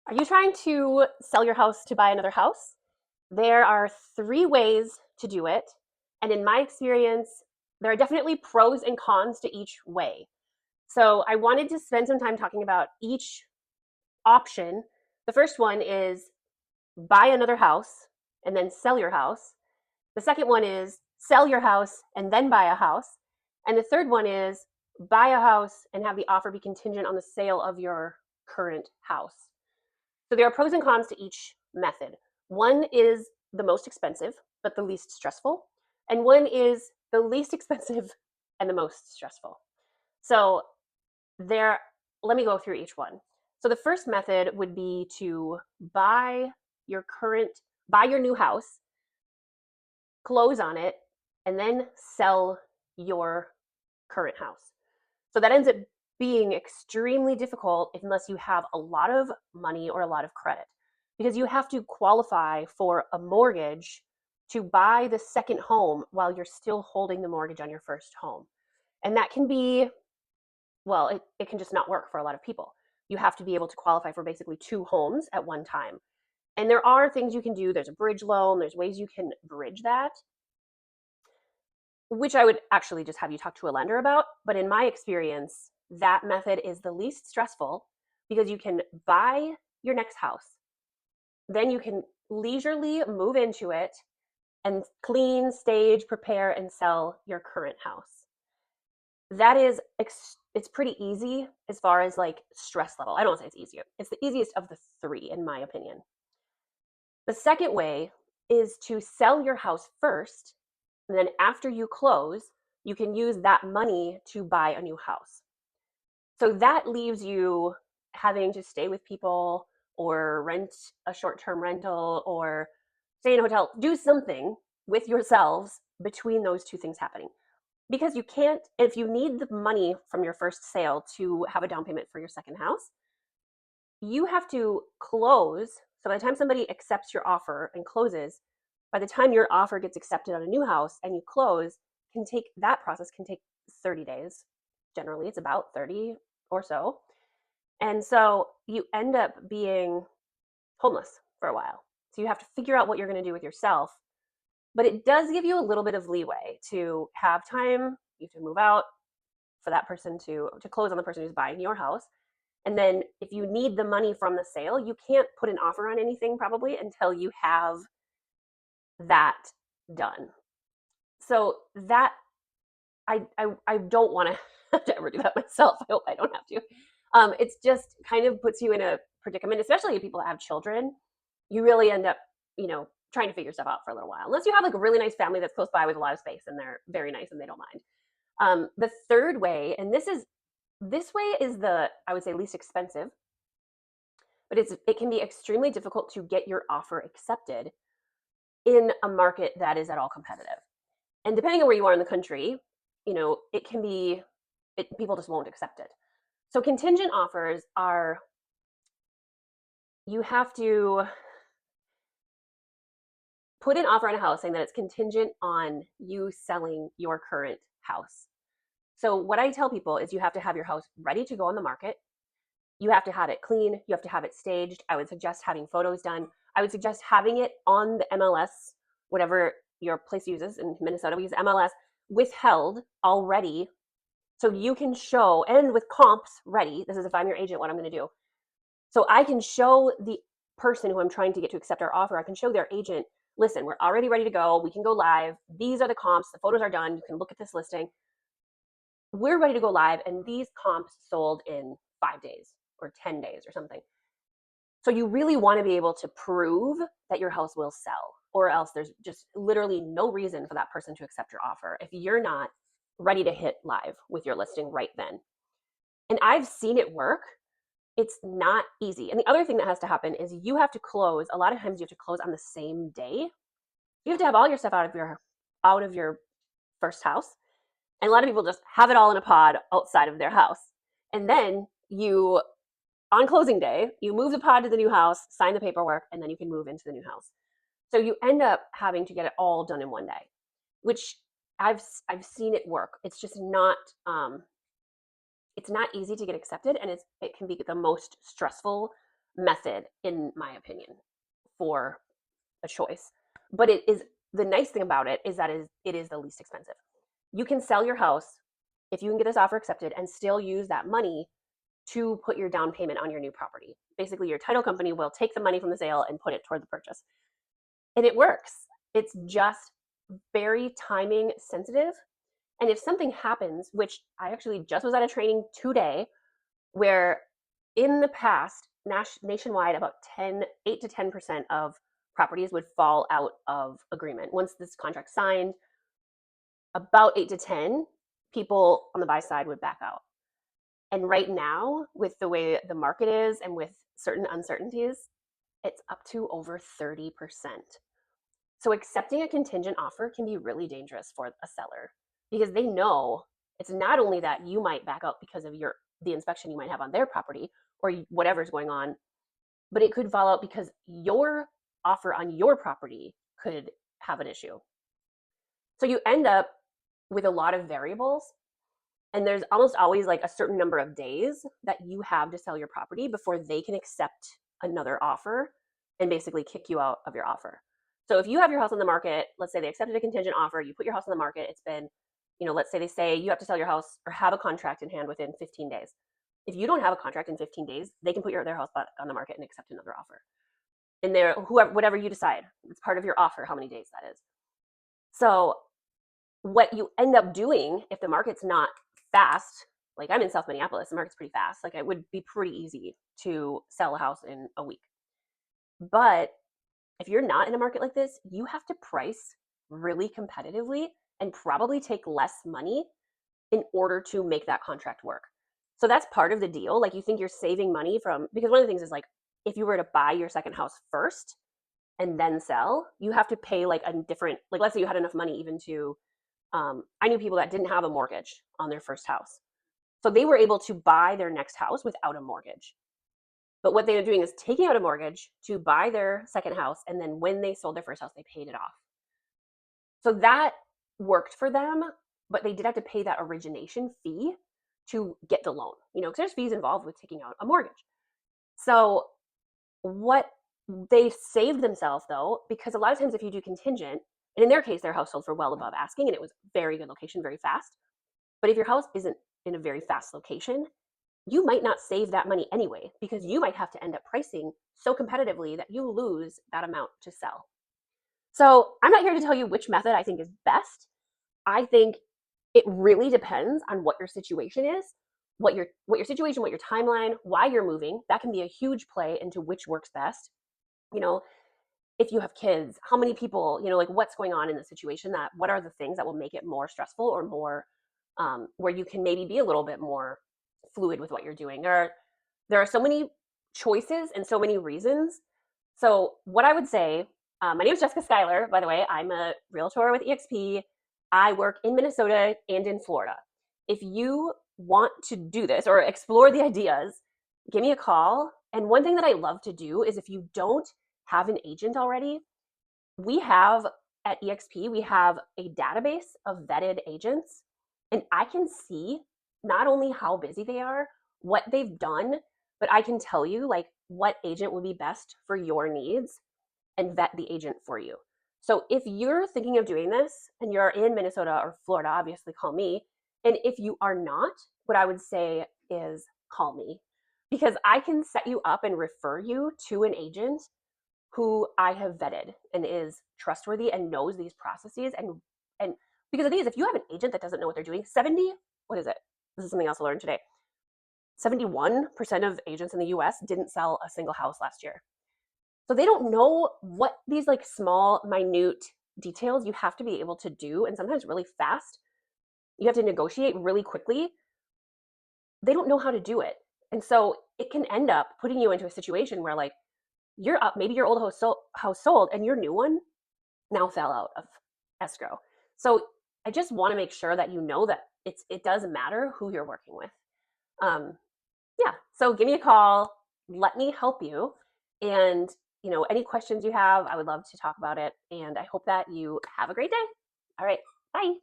Are you trying to sell your house to buy another house? There are three ways to do it. And in my experience, there are definitely pros and cons to each way. So I wanted to spend some time talking about each option. The first one is buy another house and then sell your house. The second one is sell your house and then buy a house. And the third one is buy a house and have the offer be contingent on the sale of your current house. So there are pros and cons to each method. One is the most expensive, but the least stressful. And one is the least expensive and the most stressful. So there, let me go through each one. So the first method would be to buy your new house, close on it, and then sell your current house. So that ends up being extremely difficult unless you have a lot of money or a lot of credit, because you have to qualify for a mortgage to buy the second home while you're still holding the mortgage on your first home. And that can be, well, it can just not work for a lot of people. You have to be able to qualify for basically two homes at one time. And there are things you can do. There's a bridge loan, there's ways you can bridge that, which I would actually just have you talk to a lender about. But in my experience, that method is the least stressful because you can buy your next house, then you can leisurely move into it and clean, stage, prepare, and sell your current house. That is, it's pretty easy as far as like stress level. I don't want to say it's easier. It's the easiest of the three, in my opinion. The second way is to sell your house first, and then after you close, you can use that money to buy a new house. So that leaves you having to stay with people or rent a short-term rental or stay in a hotel, do something with yourselves between those two things happening. Because you can't, if you need the money from your first sale to have a down payment for your second house, you have to close. So by the time somebody accepts your offer and closes, by the time your offer gets accepted on a new house and you close, that process can take 30 days. Generally, it's about 30 or so. And so you end up being homeless for a while. So you have to figure out what you're going to do with yourself. But it does give you a little bit of leeway to have time. You have to move out for that person to close on the person who's buying your house. And then if you need the money from the sale, you can't put an offer on anything probably until you have that done. So that I don't want to have to ever do that myself. I hope I don't have to. It's just kind of puts you in a predicament, especially if people have children. You really end up, trying to figure stuff out for a little while, unless you have like a really nice family that's close by with a lot of space and they're very nice and they don't mind. The third way, and this way is the, I would say, least expensive, but it can be extremely difficult to get your offer accepted in a market that is at all competitive. And depending on where you are in the country, it can be, people just won't accept it. So contingent offers are, you have to put an offer on a house saying that it's contingent on you selling your current house. So what I tell people is you have to have your house ready to go on the market. You have to have it clean. You have to have it staged. I would suggest having photos done. I would suggest having it on the MLS, whatever your place uses. In Minnesota, we use MLS, withheld already. So you can show, and with comps ready, this is if I'm your agent, what I'm going to do. So I can show the person who I'm trying to get to accept our offer, I can show their agent, listen, we're already ready to go. We can go live. These are the comps. The photos are done. You can look at this listing. We're ready to go live. And these comps sold in 5 days or 10 days or something. So you really want to be able to prove that your house will sell, or else there's just literally no reason for that person to accept your offer if you're not ready to hit live with your listing right then. And I've seen it work. It's not easy. And the other thing that has to happen is you have to close. A lot of times you have to close on the same day. You have to have all your stuff out of your first house. And a lot of people just have it all in a pod outside of their house. And then on closing day, you move the pod to the new house, sign the paperwork, and then you can move into the new house. So you end up having to get it all done in one day, which I've seen it work. It's just not it's not easy to get accepted, and it can be the most stressful method, in my opinion, for a choice. But it is, the nice thing about it is that it is the least expensive. You can sell your house if you can get this offer accepted and still use that money to put your down payment on your new property. Basically, your title company will take the money from the sale and put it toward the purchase. And it works. It's just very timing sensitive. And if something happens, which I actually just was at a training today where in the past, nationwide, about 8 to 10% of properties would fall out of agreement. Once this contract signed, about 8 to 10 people on the buy side would back out. And right now, with the way the market is and with certain uncertainties, it's up to over 30%. So accepting a contingent offer can be really dangerous for a seller because they know it's not only that you might back out because of the inspection you might have on their property or whatever's going on, but it could fall out because your offer on your property could have an issue. So you end up with a lot of variables, and there's almost always like a certain number of days that you have to sell your property before they can accept another offer and basically kick you out of your offer. So if you have your house on the market, let's say they accepted a contingent offer, you put your house on the market, it's been, let's say they say you have to sell your house or have a contract in hand within 15 days. If you don't have a contract in 15 days, they can put their house back on the market and accept another offer. And whatever you decide, it's part of your offer how many days that is. So what you end up doing if the market's not fast, like I'm in South Minneapolis, the market's pretty fast. Like it would be pretty easy to sell a house in a week. But if you're not in a market like this, you have to price really competitively and probably take less money in order to make that contract work. So that's part of the deal. Like you think you're saving money because one of the things is like, if you were to buy your second house first and then sell, you have to pay like a different, like let's say you had enough money even to, I knew people that didn't have a mortgage on their first house. So they were able to buy their next house without a mortgage. But what they were doing is taking out a mortgage to buy their second house. And then when they sold their first house, they paid it off. So that worked for them, but they did have to pay that origination fee to get the loan, because there's fees involved with taking out a mortgage. So what they saved themselves though, because a lot of times if you do contingent, and in their case, their house sold for well above asking and it was very good location, very fast. But if your house isn't in a very fast location, you might not save that money anyway, because you might have to end up pricing so competitively that you lose that amount to sell. So I'm not here to tell you which method I think is best. I think it really depends on what your situation is, what your situation, what your timeline, why you're moving. That can be a huge play into which works best. If you have kids, how many people, like what's going on in the situation, what are the things that will make it more stressful or more where you can maybe be a little bit more fluid with what you're doing. There are so many choices and so many reasons. So what I would say, my name is Jessica Skilar, by the way. I'm a realtor with EXP. I work in Minnesota and in Florida. If you want to do this or explore the ideas, give me a call. And one thing that I love to do is if you don't have an agent already, we have at EXP, we have a database of vetted agents, and I can see not only how busy they are, what they've done, but I can tell you like what agent would be best for your needs and vet the agent for you. So if you're thinking of doing this and you're in Minnesota or Florida, obviously call me. And if you are not, what I would say is call me, because I can set you up and refer you to an agent who I have vetted and is trustworthy and knows these processes. And because of these, if you have an agent that doesn't know what they're doing, what is it? This is something else I learned today. 71% of agents in the US didn't sell a single house last year. So they don't know what these like small, minute details you have to be able to do, and sometimes really fast. You have to negotiate really quickly. They don't know how to do it. And so it can end up putting you into a situation where like you're up, maybe your old house sold and your new one now fell out of escrow. So I just want to make sure that you know that it does matter who you're working with. Yeah, so give me a call. Let me help you. And any questions you have, I would love to talk about it. And I hope that you have a great day. All right, bye.